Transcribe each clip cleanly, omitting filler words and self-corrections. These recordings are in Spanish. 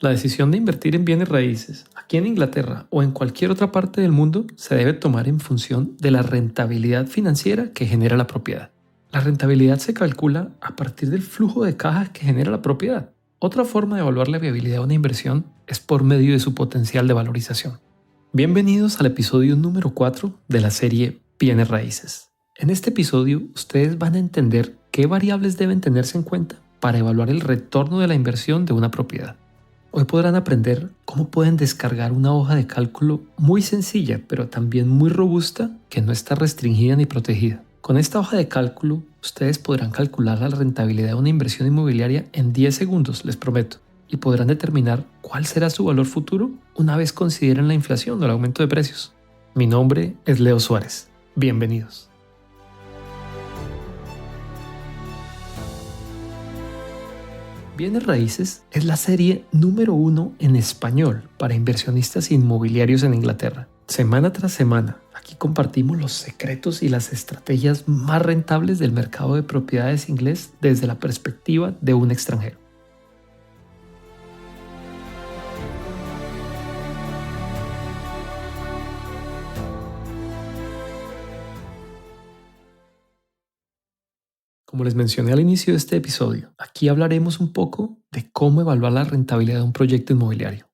La decisión de invertir en bienes raíces, aquí en Inglaterra o en cualquier otra parte del mundo, se debe tomar en función de la rentabilidad financiera que genera la propiedad. La rentabilidad se calcula a partir del flujo de caja que genera la propiedad. Otra forma de evaluar la viabilidad de una inversión es por medio de su potencial de valorización. Bienvenidos al episodio número 4 de la serie Bienes Raíces. En este episodio, ustedes van a entender qué variables deben tenerse en cuenta para evaluar el retorno de la inversión de una propiedad. Hoy podrán aprender cómo pueden descargar una hoja de cálculo muy sencilla, pero también muy robusta, que no está restringida ni protegida. Con esta hoja de cálculo, ustedes podrán calcular la rentabilidad de una inversión inmobiliaria en 10 segundos, les prometo, y podrán determinar cuál será su valor futuro una vez consideren la inflación o el aumento de precios. Mi nombre es Leo Suárez. Bienvenidos. Bienes Raíces es la serie número 1 en español para inversionistas inmobiliarios en Inglaterra. Semana tras semana, aquí compartimos los secretos y las estrategias más rentables del mercado de propiedades inglés desde la perspectiva de un extranjero. Como les mencioné al inicio de este episodio, aquí hablaremos un poco de cómo evaluar la rentabilidad de un proyecto inmobiliario.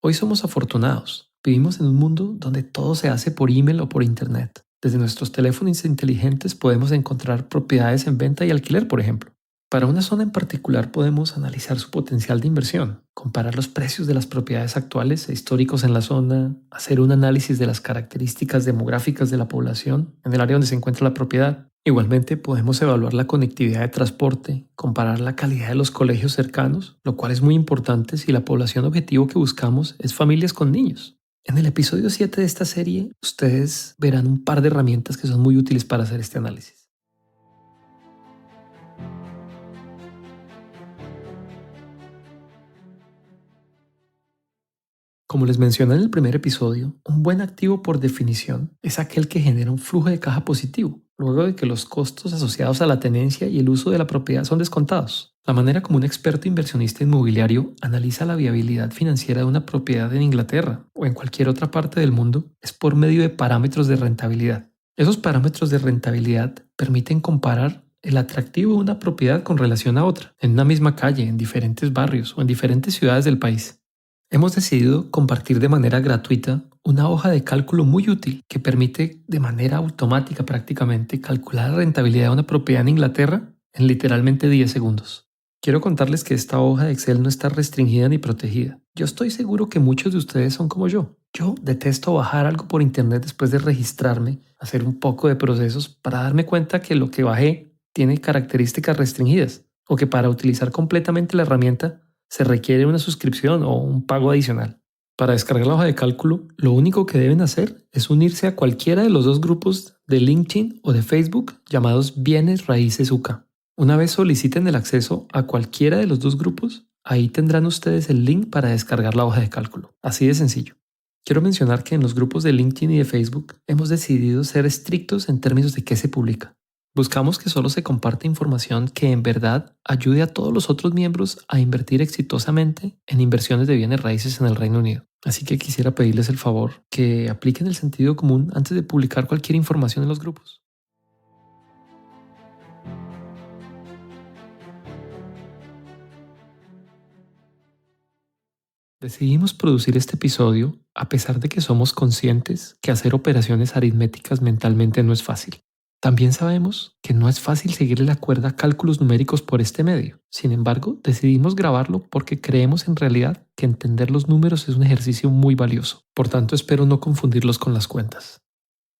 Hoy somos afortunados. Vivimos en un mundo donde todo se hace por email o por internet. Desde nuestros teléfonos inteligentes podemos encontrar propiedades en venta y alquiler, por ejemplo. Para una zona en particular podemos analizar su potencial de inversión, comparar los precios de las propiedades actuales e históricos en la zona, hacer un análisis de las características demográficas de la población en el área donde se encuentra la propiedad. Igualmente podemos evaluar la conectividad de transporte, comparar la calidad de los colegios cercanos, lo cual es muy importante si la población objetivo que buscamos es familias con niños. En el episodio 7 de esta serie, ustedes verán un par de herramientas que son muy útiles para hacer este análisis. Como les mencioné en el primer episodio, un buen activo por definición es aquel que genera un flujo de caja positivo, luego de que los costos asociados a la tenencia y el uso de la propiedad son descontados. La manera como un experto inversionista inmobiliario analiza la viabilidad financiera de una propiedad en Inglaterra o en cualquier otra parte del mundo es por medio de parámetros de rentabilidad. Esos parámetros de rentabilidad permiten comparar el atractivo de una propiedad con relación a otra, en una misma calle, en diferentes barrios o en diferentes ciudades del país. Hemos decidido compartir de manera gratuita una hoja de cálculo muy útil que permite de manera automática prácticamente calcular la rentabilidad de una propiedad en Inglaterra en literalmente 10 segundos. Quiero contarles que esta hoja de Excel no está restringida ni protegida. Yo estoy seguro que muchos de ustedes son como yo. Yo detesto bajar algo por internet después de registrarme, hacer un poco de procesos para darme cuenta que lo que bajé tiene características restringidas o que para utilizar completamente la herramienta se requiere una suscripción o un pago adicional. Para descargar la hoja de cálculo, lo único que deben hacer es unirse a cualquiera de los dos grupos de LinkedIn o de Facebook llamados Bienes Raíces UK. Una vez soliciten el acceso a cualquiera de los dos grupos, ahí tendrán ustedes el link para descargar la hoja de cálculo. Así de sencillo. Quiero mencionar que en los grupos de LinkedIn y de Facebook hemos decidido ser estrictos en términos de qué se publica. Buscamos que solo se comparte información que en verdad ayude a todos los otros miembros a invertir exitosamente en inversiones de bienes raíces en el Reino Unido. Así que quisiera pedirles el favor que apliquen el sentido común antes de publicar cualquier información en los grupos. Decidimos producir este episodio a pesar de que somos conscientes que hacer operaciones aritméticas mentalmente no es fácil. También sabemos que no es fácil seguirle la cuerda a cálculos numéricos por este medio. Sin embargo, decidimos grabarlo porque creemos en realidad que entender los números es un ejercicio muy valioso. Por tanto, espero no confundirlos con las cuentas.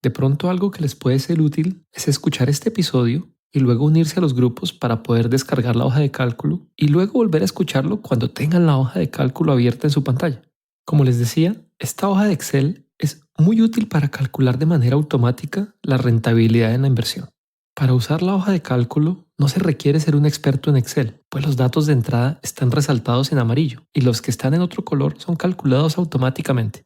De pronto, algo que les puede ser útil es escuchar este episodio y luego unirse a los grupos para poder descargar la hoja de cálculo y luego volver a escucharlo cuando tengan la hoja de cálculo abierta en su pantalla. Como les decía, esta hoja de Excel es muy útil para calcular de manera automática la rentabilidad en la inversión. Para usar la hoja de cálculo no se requiere ser un experto en Excel, pues los datos de entrada están resaltados en amarillo y los que están en otro color son calculados automáticamente.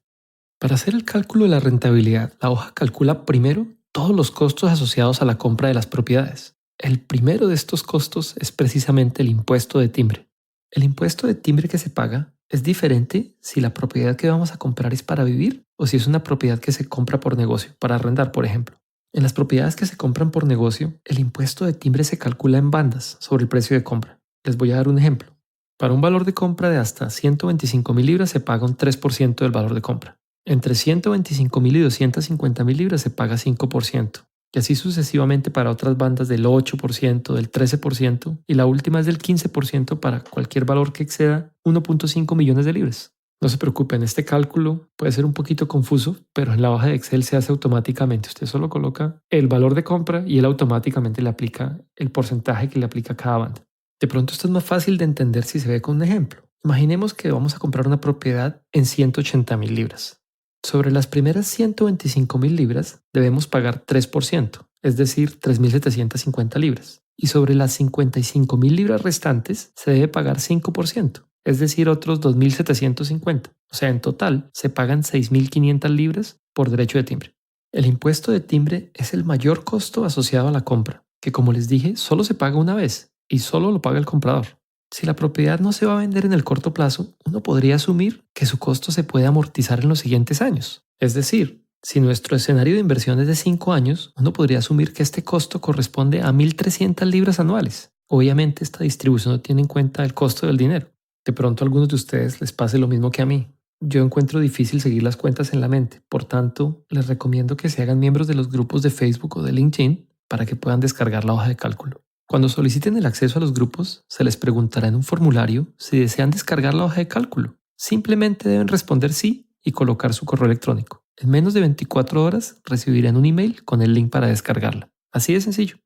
Para hacer el cálculo de la rentabilidad, la hoja calcula primero todos los costos asociados a la compra de las propiedades. El primero de estos costos es precisamente el impuesto de timbre. El impuesto de timbre que se paga Es diferente si la propiedad que vamos a comprar es para vivir o si es una propiedad que se compra por negocio, para arrendar, por ejemplo. En las propiedades que se compran por negocio, el impuesto de timbre se calcula en bandas sobre el precio de compra. Les voy a dar un ejemplo. Para un valor de compra de hasta 125.000 libras se paga un 3% del valor de compra. Entre 125.000 y 250.000 libras se paga 5%. Y así sucesivamente para otras bandas del 8%, del 13% y la última es del 15% para cualquier valor que exceda 1.5 millones de libras. No se preocupen, este cálculo puede ser un poquito confuso, pero en la hoja de Excel se hace automáticamente. Usted solo coloca el valor de compra y él automáticamente le aplica el porcentaje que le aplica a cada banda. De pronto esto es más fácil de entender si se ve con un ejemplo. Imaginemos que vamos a comprar una propiedad en 180.000 libras. Sobre las primeras 125.000 libras debemos pagar 3%, es decir, 3.750 libras. Y sobre las 55.000 libras restantes se debe pagar 5%, es decir, otros 2.750. O sea, en total se pagan 6.500 libras por derecho de timbre. El impuesto de timbre es el mayor costo asociado a la compra, que como les dije, solo se paga una vez y solo lo paga el comprador. Si la propiedad no se va a vender en el corto plazo, uno podría asumir que su costo se puede amortizar en los siguientes años. Es decir, si nuestro escenario de inversión es de 5 años, uno podría asumir que este costo corresponde a 1.300 libras anuales. Obviamente esta distribución no tiene en cuenta el costo del dinero. De pronto a algunos de ustedes les pase lo mismo que a mí. Yo encuentro difícil seguir las cuentas en la mente, por tanto, les recomiendo que se hagan miembros de los grupos de Facebook o de LinkedIn para que puedan descargar la hoja de cálculo. Cuando soliciten el acceso a los grupos, se les preguntará en un formulario si desean descargar la hoja de cálculo. Simplemente deben responder sí y colocar su correo electrónico. En menos de 24 horas recibirán un email con el link para descargarla. Así de sencillo.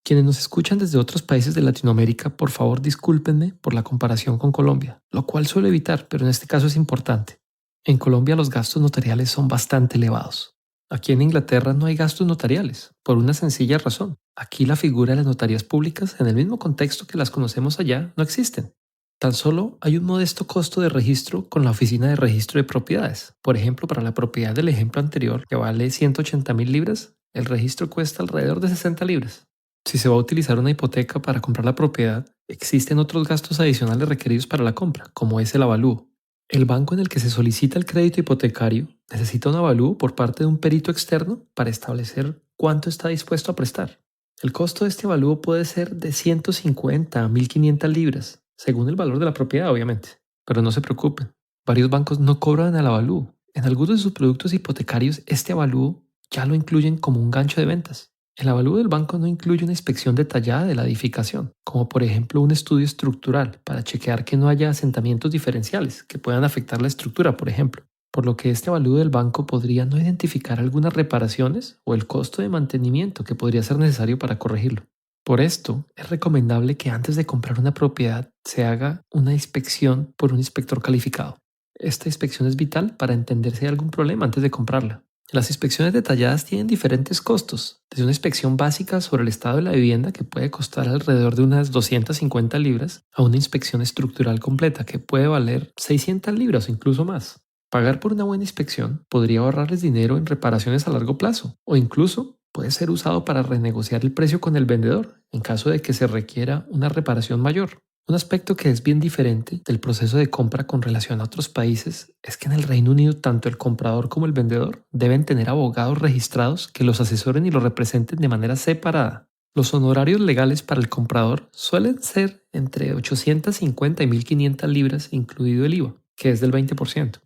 Quienes nos escuchan desde otros países de Latinoamérica, por favor discúlpenme por la comparación con Colombia, lo cual suelo evitar, pero en este caso es importante. En Colombia los gastos notariales son bastante elevados. Aquí en Inglaterra no hay gastos notariales, por una sencilla razón. Aquí la figura de las notarías públicas, en el mismo contexto que las conocemos allá, no existen. Tan solo hay un modesto costo de registro con la Oficina de Registro de Propiedades. Por ejemplo, para la propiedad del ejemplo anterior, que vale 180.000 libras, el registro cuesta alrededor de 60 libras. Si se va a utilizar una hipoteca para comprar la propiedad, existen otros gastos adicionales requeridos para la compra, como es el avalúo. El banco en el que se solicita el crédito hipotecario necesita un avalúo por parte de un perito externo para establecer cuánto está dispuesto a prestar. El costo de este avalúo puede ser de 150 a 1.500 libras, según el valor de la propiedad, obviamente. Pero no se preocupen, varios bancos no cobran el avalúo. En algunos de sus productos hipotecarios, este avalúo ya lo incluyen como un gancho de ventas. El avalúo del banco no incluye una inspección detallada de la edificación, como por ejemplo un estudio estructural para chequear que no haya asentamientos diferenciales que puedan afectar la estructura, por ejemplo. Por lo que este avalúo del banco podría no identificar algunas reparaciones o el costo de mantenimiento que podría ser necesario para corregirlo. Por esto, es recomendable que antes de comprar una propiedad se haga una inspección por un inspector calificado. Esta inspección es vital para entender si hay algún problema antes de comprarla. Las inspecciones detalladas tienen diferentes costos, desde una inspección básica sobre el estado de la vivienda que puede costar alrededor de unas 250 libras a una inspección estructural completa que puede valer 600 libras o incluso más. Pagar por una buena inspección podría ahorrarles dinero en reparaciones a largo plazo o incluso puede ser usado para renegociar el precio con el vendedor en caso de que se requiera una reparación mayor. Un aspecto que es bien diferente del proceso de compra con relación a otros países es que en el Reino Unido tanto el comprador como el vendedor deben tener abogados registrados que los asesoren y los representen de manera separada. Los honorarios legales para el comprador suelen ser entre 850 y 1.500 libras, incluido el IVA, que es del 20%.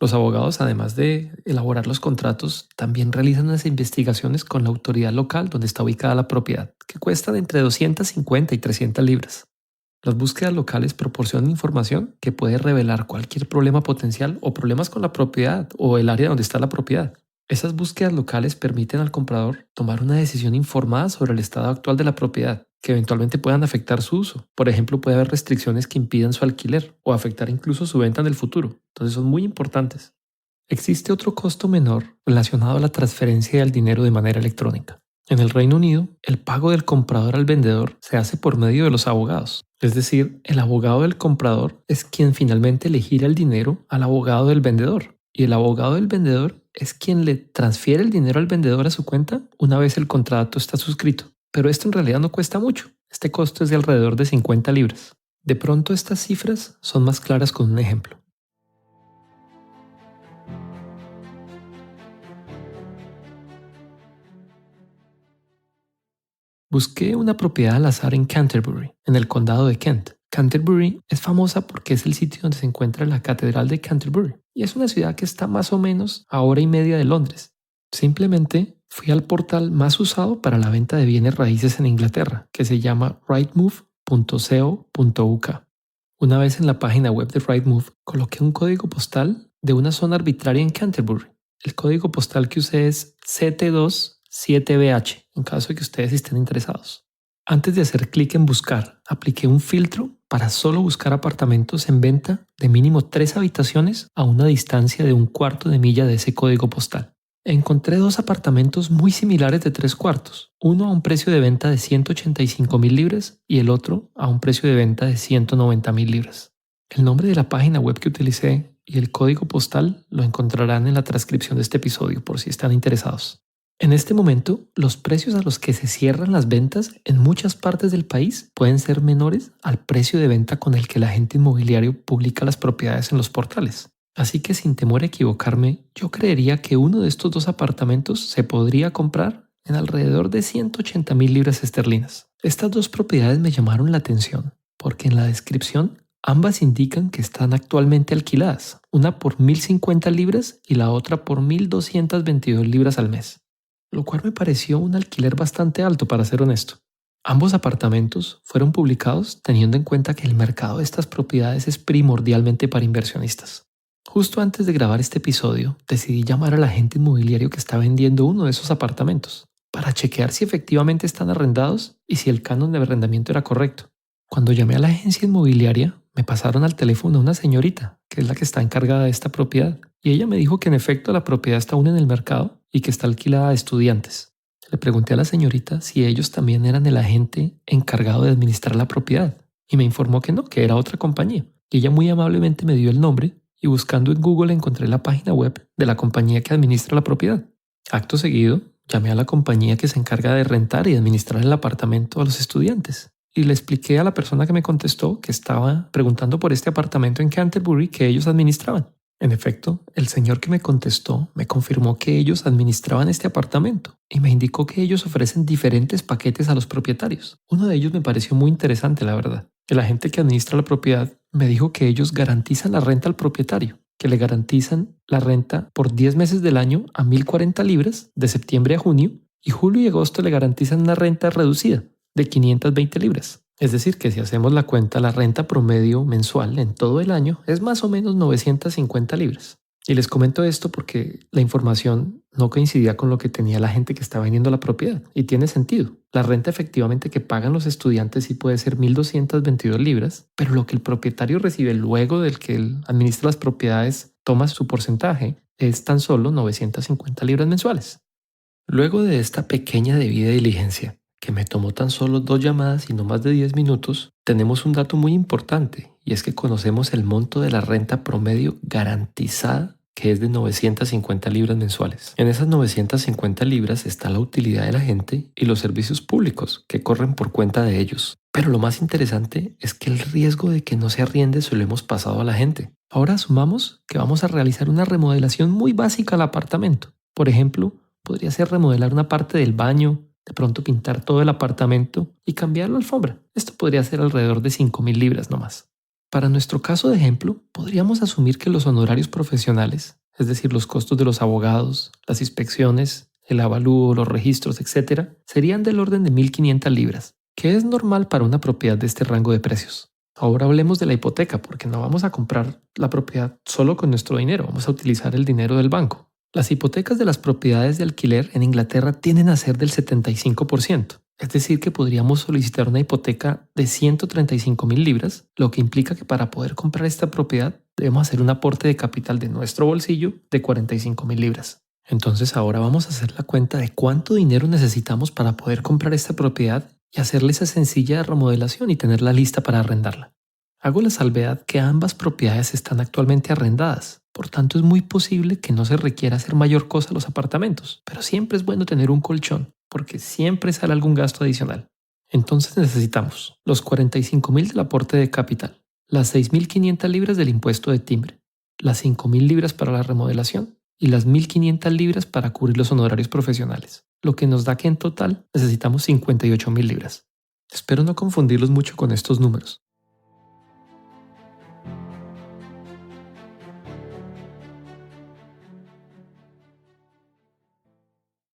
Los abogados, además de elaborar los contratos, también realizan unas investigaciones con la autoridad local donde está ubicada la propiedad, que cuestan entre 250 y 300 libras. Las búsquedas locales proporcionan información que puede revelar cualquier problema potencial o problemas con la propiedad o el área donde está la propiedad. Esas búsquedas locales permiten al comprador tomar una decisión informada sobre el estado actual de la propiedad, que eventualmente puedan afectar su uso. Por ejemplo, puede haber restricciones que impidan su alquiler o afectar incluso su venta en el futuro. Entonces son muy importantes. Existe otro costo menor relacionado a la transferencia del dinero de manera electrónica. En el Reino Unido, el pago del comprador al vendedor se hace por medio de los abogados. Es decir, el abogado del comprador es quien finalmente le gira el dinero al abogado del vendedor. Y el abogado del vendedor es quien le transfiere el dinero al vendedor a su cuenta una vez el contrato está suscrito. Pero esto en realidad no cuesta mucho. Este costo es de alrededor de 50 libras. De pronto estas cifras son más claras con un ejemplo. Busqué una propiedad al azar en Canterbury, en el condado de Kent. Canterbury es famosa porque es el sitio donde se encuentra la Catedral de Canterbury y es una ciudad que está más o menos a hora y media de Londres. Simplemente fui al portal más usado para la venta de bienes raíces en Inglaterra, que se llama rightmove.co.uk. Una vez en la página web de Rightmove, coloqué un código postal de una zona arbitraria en Canterbury. El código postal que usé es CT27BH, en caso de que ustedes estén interesados. Antes de hacer clic en buscar, apliqué un filtro para solo buscar apartamentos en venta de mínimo 3 habitaciones a una distancia de 1/4 de milla de ese código postal. Encontré 2 apartamentos muy similares de 3/4, uno a un precio de venta de 185.000 libras y el otro a un precio de venta de 190.000 libras. El nombre de la página web que utilicé y el código postal lo encontrarán en la transcripción de este episodio por si están interesados. En este momento, los precios a los que se cierran las ventas en muchas partes del país pueden ser menores al precio de venta con el que el agente inmobiliario publica las propiedades en los portales. Así que sin temor a equivocarme, yo creería que uno de estos 2 apartamentos se podría comprar en alrededor de 180.000 libras esterlinas. Estas 2 propiedades me llamaron la atención porque en la descripción ambas indican que están actualmente alquiladas, una por 1.050 libras y la otra por 1.222 libras al mes, lo cual me pareció un alquiler bastante alto para ser honesto. Ambos apartamentos fueron publicados teniendo en cuenta que el mercado de estas propiedades es primordialmente para inversionistas. Justo antes de grabar este episodio, decidí llamar al agente inmobiliario que está vendiendo uno de esos apartamentos para chequear si efectivamente están arrendados y si el canon de arrendamiento era correcto. Cuando llamé a la agencia inmobiliaria, me pasaron al teléfono a una señorita, que es la que está encargada de esta propiedad, y ella me dijo que en efecto la propiedad está aún en el mercado y que está alquilada a estudiantes. Le pregunté a la señorita si ellos también eran el agente encargado de administrar la propiedad, y me informó que no, que era otra compañía. Y ella muy amablemente me dio el nombre y buscando en Google encontré la página web de la compañía que administra la propiedad. Acto seguido, llamé a la compañía que se encarga de rentar y administrar el apartamento a los estudiantes y le expliqué a la persona que me contestó que estaba preguntando por este apartamento en Canterbury que ellos administraban. En efecto, el señor que me contestó me confirmó que ellos administraban este apartamento y me indicó que ellos ofrecen diferentes paquetes a los propietarios. Uno de ellos me pareció muy interesante, la verdad. El agente que administra la propiedad me dijo que ellos garantizan la renta al propietario, que le garantizan la renta por 10 meses del año a 1.040 libras de septiembre a junio y julio y agosto le garantizan una renta reducida de 520 libras. Es decir, que si hacemos la cuenta, la renta promedio mensual en todo el año es más o menos 950 libras. Y les comento esto porque la información no coincidía con lo que tenía la gente que estaba vendiendo la propiedad. Y tiene sentido. La renta efectivamente que pagan los estudiantes sí puede ser 1.222 libras, pero lo que el propietario recibe luego del que él administra las propiedades toma su porcentaje es tan solo 950 libras mensuales. Luego de esta pequeña debida diligencia, que me tomó tan solo 2 llamadas y no más de 10 minutos, tenemos un dato muy importante y es que conocemos el monto de la renta promedio garantizada que es de 950 libras mensuales. En esas 950 libras está la utilidad de la gente y los servicios públicos que corren por cuenta de ellos. Pero lo más interesante es que el riesgo de que no se arriende se lo hemos pasado a la gente. Ahora asumamos que vamos a realizar una remodelación muy básica al apartamento. Por ejemplo, podría ser remodelar una parte del baño, de pronto pintar todo el apartamento y cambiar la alfombra. Esto podría ser alrededor de 5.000 libras nomás. Para nuestro caso de ejemplo, podríamos asumir que los honorarios profesionales, es decir, los costos de los abogados, las inspecciones, el avalúo, los registros, etc., serían del orden de 1.500 libras, que es normal para una propiedad de este rango de precios. Ahora hablemos de la hipoteca, porque no vamos a comprar la propiedad solo con nuestro dinero, vamos a utilizar el dinero del banco. Las hipotecas de las propiedades de alquiler en Inglaterra tienden a ser del 75%. Es decir, que podríamos solicitar una hipoteca de 135.000 libras, lo que implica que para poder comprar esta propiedad debemos hacer un aporte de capital de nuestro bolsillo de 45.000 libras. Entonces ahora vamos a hacer la cuenta de cuánto dinero necesitamos para poder comprar esta propiedad y hacerle esa sencilla remodelación y tenerla lista para arrendarla. Hago la salvedad que ambas propiedades están actualmente arrendadas, por tanto es muy posible que no se requiera hacer mayor cosa a los apartamentos, pero siempre es bueno tener un colchón, porque siempre sale algún gasto adicional. Entonces necesitamos los 45.000 del aporte de capital, las 6.500 libras del impuesto de timbre, las 5.000 libras para la remodelación y las 1.500 libras para cubrir los honorarios profesionales, lo que nos da que en total necesitamos 58.000 libras. Espero no confundirlos mucho con estos números.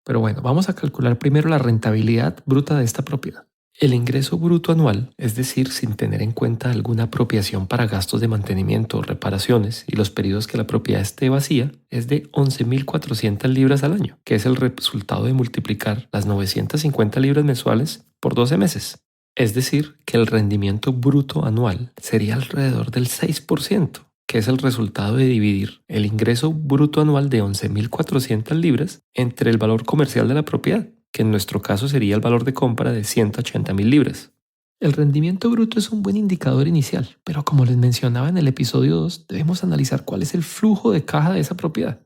Pero bueno, vamos a calcular primero la rentabilidad bruta de esta propiedad. El ingreso bruto anual, es decir, sin tener en cuenta alguna apropiación para gastos de mantenimiento o reparaciones y los periodos que la propiedad esté vacía, es de 11.400 libras al año, que es el resultado de multiplicar las 950 libras mensuales por 12 meses. Es decir, que el rendimiento bruto anual sería alrededor del 6%, que es el resultado de dividir el ingreso bruto anual de 11.400 libras entre el valor comercial de la propiedad, que en nuestro caso sería el valor de compra de 180.000 libras. El rendimiento bruto es un buen indicador inicial, pero como les mencionaba en el episodio 2, debemos analizar cuál es el flujo de caja de esa propiedad.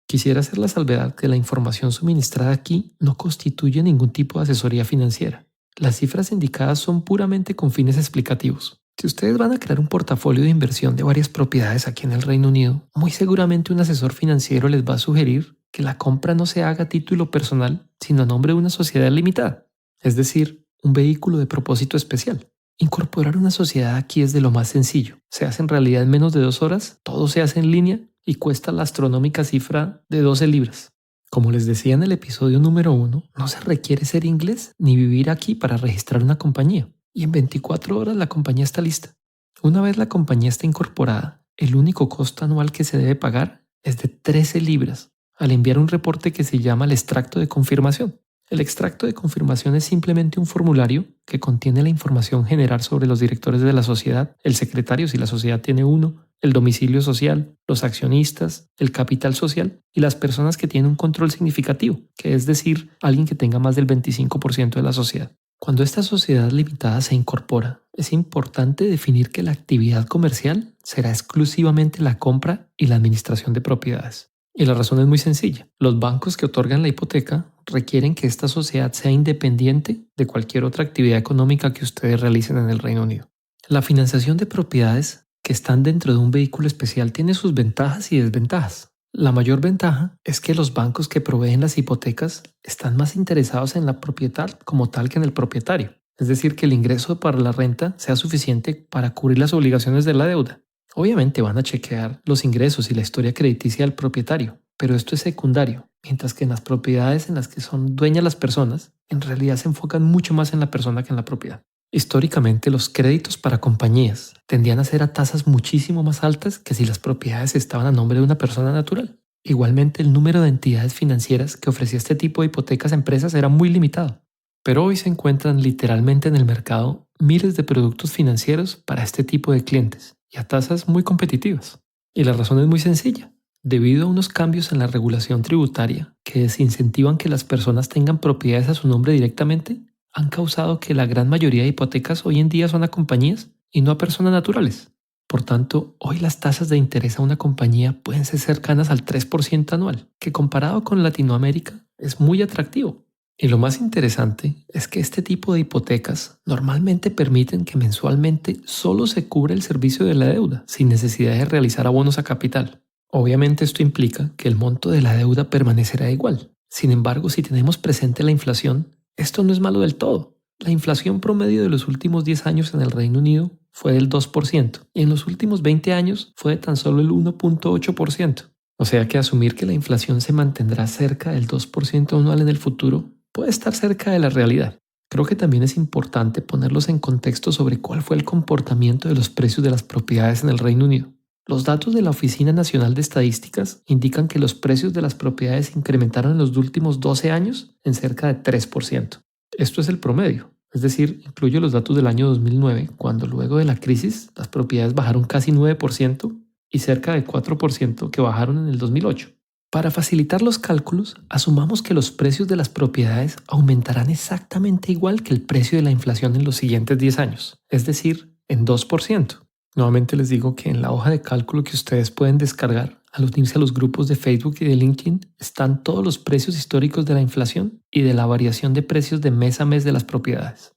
Quisiera hacer la salvedad que la información suministrada aquí no constituye ningún tipo de asesoría financiera. Las cifras indicadas son puramente con fines explicativos. Si ustedes van a crear un portafolio de inversión de varias propiedades aquí en el Reino Unido, muy seguramente un asesor financiero les va a sugerir que la compra no se haga a título personal, sino a nombre de una sociedad limitada, es decir, un vehículo de propósito especial. Incorporar una sociedad aquí es de lo más sencillo. Se hace en realidad en menos de 2 horas, todo se hace en línea y cuesta la astronómica cifra de 12 libras. Como les decía en el episodio número 1, no se requiere ser inglés ni vivir aquí para registrar una compañía. Y en 24 horas la compañía está lista. Una vez la compañía está incorporada, el único costo anual que se debe pagar es de 13 libras al enviar un reporte que se llama el extracto de confirmación. El extracto de confirmación es simplemente un formulario que contiene la información general sobre los directores de la sociedad, el secretario si la sociedad tiene uno, el domicilio social, los accionistas, el capital social y las personas que tienen un control significativo, que es decir, alguien que tenga más del 25% de la sociedad. Cuando esta sociedad limitada se incorpora, es importante definir que la actividad comercial será exclusivamente la compra y la administración de propiedades. Y la razón es muy sencilla. Los bancos que otorgan la hipoteca requieren que esta sociedad sea independiente de cualquier otra actividad económica que ustedes realicen en el Reino Unido. La financiación de propiedades que están dentro de un vehículo especial tiene sus ventajas y desventajas. La mayor ventaja es que los bancos que proveen las hipotecas están más interesados en la propiedad como tal que en el propietario. Es decir, que el ingreso para la renta sea suficiente para cubrir las obligaciones de la deuda. Obviamente van a chequear los ingresos y la historia crediticia del propietario, pero esto es secundario, mientras que en las propiedades en las que son dueñas las personas, en realidad se enfocan mucho más en la persona que en la propiedad. Históricamente, los créditos para compañías tendían a ser a tasas muchísimo más altas que si las propiedades estaban a nombre de una persona natural. Igualmente, el número de entidades financieras que ofrecía este tipo de hipotecas a empresas era muy limitado. Pero hoy se encuentran literalmente en el mercado miles de productos financieros para este tipo de clientes y a tasas muy competitivas. Y la razón es muy sencilla. Debido a unos cambios en la regulación tributaria que desincentivan que las personas tengan propiedades a su nombre directamente, han causado que la gran mayoría de hipotecas hoy en día son a compañías y no a personas naturales. Por tanto, hoy las tasas de interés a una compañía pueden ser cercanas al 3% anual, que comparado con Latinoamérica es muy atractivo. Y lo más interesante es que este tipo de hipotecas normalmente permiten que mensualmente solo se cubra el servicio de la deuda, sin necesidad de realizar abonos a capital. Obviamente esto implica que el monto de la deuda permanecerá igual. Sin embargo, si tenemos presente la inflación, esto no es malo del todo. La inflación promedio de los últimos 10 años en el Reino Unido fue del 2% y en los últimos 20 años fue de tan solo el 1.8%. O sea que asumir que la inflación se mantendrá cerca del 2% anual en el futuro puede estar cerca de la realidad. Creo que también es importante ponerlos en contexto sobre cuál fue el comportamiento de los precios de las propiedades en el Reino Unido. Los datos de la Oficina Nacional de Estadísticas indican que los precios de las propiedades incrementaron en los últimos 12 años en cerca de 3%. Esto es el promedio, es decir, incluye los datos del año 2009, cuando luego de la crisis las propiedades bajaron casi 9% y cerca de 4% que bajaron en el 2008. Para facilitar los cálculos, asumamos que los precios de las propiedades aumentarán exactamente igual que el precio de la inflación en los siguientes 10 años, es decir, en 2%. Nuevamente les digo que en la hoja de cálculo que ustedes pueden descargar al unirse a los grupos de Facebook y de LinkedIn están todos los precios históricos de la inflación y de la variación de precios de mes a mes de las propiedades.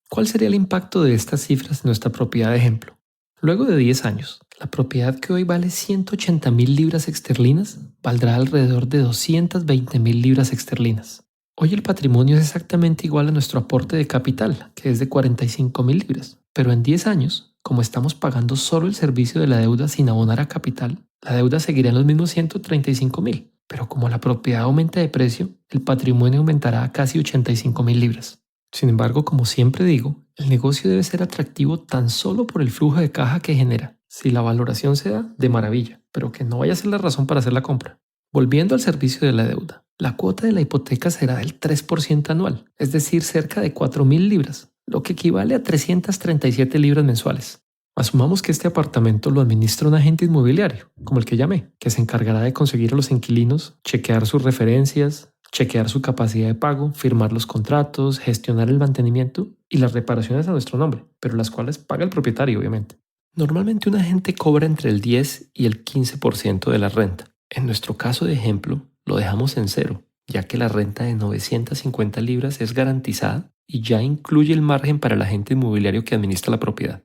¿Cuál sería el impacto de estas cifras en nuestra propiedad de ejemplo? Luego de 10 años, la propiedad que hoy vale 180.000 libras esterlinas valdrá alrededor de 220.000 libras esterlinas. Hoy el patrimonio es exactamente igual a nuestro aporte de capital, que es de 45.000 libras, pero en 10 años, como estamos pagando solo el servicio de la deuda sin abonar a capital, la deuda seguirá en los mismos 135.000, pero como la propiedad aumenta de precio, el patrimonio aumentará a casi 85.000 libras. Sin embargo, como siempre digo, el negocio debe ser atractivo tan solo por el flujo de caja que genera. Si la valoración se da, de maravilla, pero que no vaya a ser la razón para hacer la compra. Volviendo al servicio de la deuda, la cuota de la hipoteca será del 3% anual, es decir, cerca de 4.000 libras, lo que equivale a 337 libras mensuales. Asumamos que este apartamento lo administra un agente inmobiliario, como el que llamé, que se encargará de conseguir a los inquilinos, chequear sus referencias, chequear su capacidad de pago, firmar los contratos, gestionar el mantenimiento y las reparaciones a nuestro nombre, pero las cuales paga el propietario, obviamente. Normalmente un agente cobra entre el 10 y el 15% de la renta. En nuestro caso de ejemplo, lo dejamos en cero, ya que la renta de 950 libras es garantizada y ya incluye el margen para el agente inmobiliario que administra la propiedad.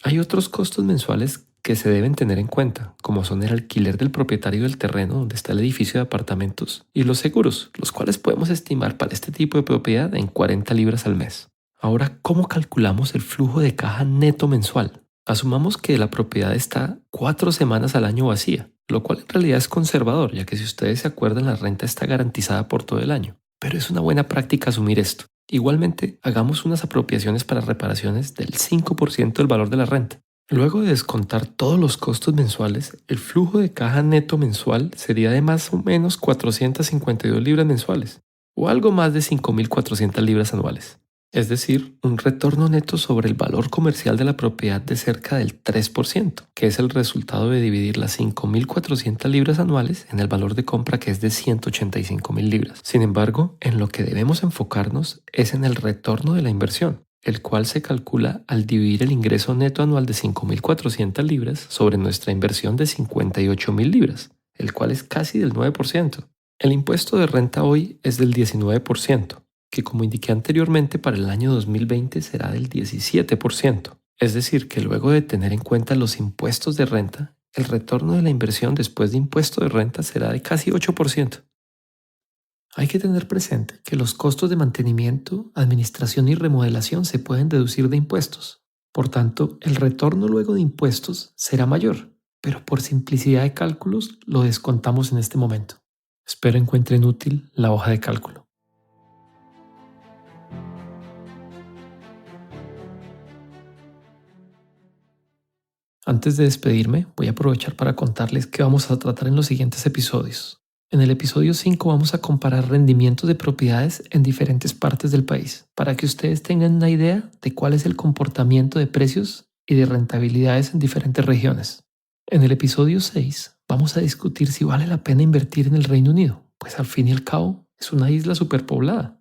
Hay otros costos mensuales que se deben tener en cuenta, como son el alquiler del propietario del terreno donde está el edificio de apartamentos y los seguros, los cuales podemos estimar para este tipo de propiedad en 40 libras al mes. Ahora, ¿cómo calculamos el flujo de caja neto mensual? Asumamos que la propiedad está 4 semanas al año vacía, lo cual en realidad es conservador, ya que si ustedes se acuerdan la renta está garantizada por todo el año. Pero es una buena práctica asumir esto. Igualmente, hagamos unas apropiaciones para reparaciones del 5% del valor de la renta. Luego de descontar todos los costos mensuales, el flujo de caja neto mensual sería de más o menos 452 libras mensuales, o algo más de 5.400 libras anuales. Es decir, un retorno neto sobre el valor comercial de la propiedad de cerca del 3%, que es el resultado de dividir las 5.400 libras anuales en el valor de compra que es de 185.000 libras. Sin embargo, en lo que debemos enfocarnos es en el retorno de la inversión, el cual se calcula al dividir el ingreso neto anual de 5.400 libras sobre nuestra inversión de 58.000 libras, el cual es casi del 9%. El impuesto de renta hoy es del 19%. Que como indiqué anteriormente para el año 2020 será del 17%. Es decir, que luego de tener en cuenta los impuestos de renta, el retorno de la inversión después de impuesto de renta será de casi 8%. Hay que tener presente que los costos de mantenimiento, administración y remodelación se pueden deducir de impuestos. Por tanto, el retorno luego de impuestos será mayor, pero por simplicidad de cálculos lo descontamos en este momento. Espero encuentren útil la hoja de cálculo. Antes de despedirme, voy a aprovechar para contarles qué vamos a tratar en los siguientes episodios. En el episodio 5 vamos a comparar rendimientos de propiedades en diferentes partes del país, para que ustedes tengan una idea de cuál es el comportamiento de precios y de rentabilidades en diferentes regiones. En el episodio 6 vamos a discutir si vale la pena invertir en el Reino Unido, pues al fin y al cabo es una isla superpoblada.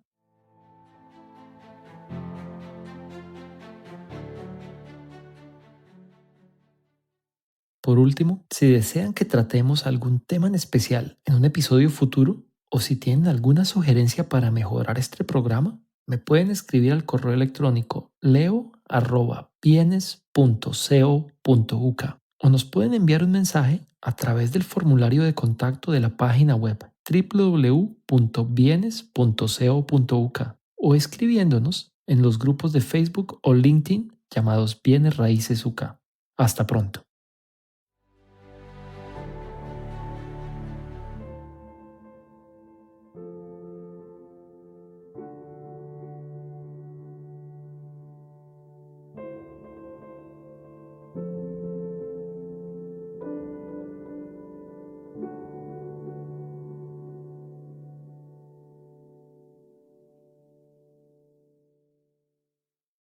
Por último, si desean que tratemos algún tema en especial en un episodio futuro o si tienen alguna sugerencia para mejorar este programa, me pueden escribir al correo electrónico leo@bienes.co.uk o nos pueden enviar un mensaje a través del formulario de contacto de la página web www.bienes.co.uk o escribiéndonos en los grupos de Facebook o LinkedIn llamados Bienes Raíces UK. Hasta pronto.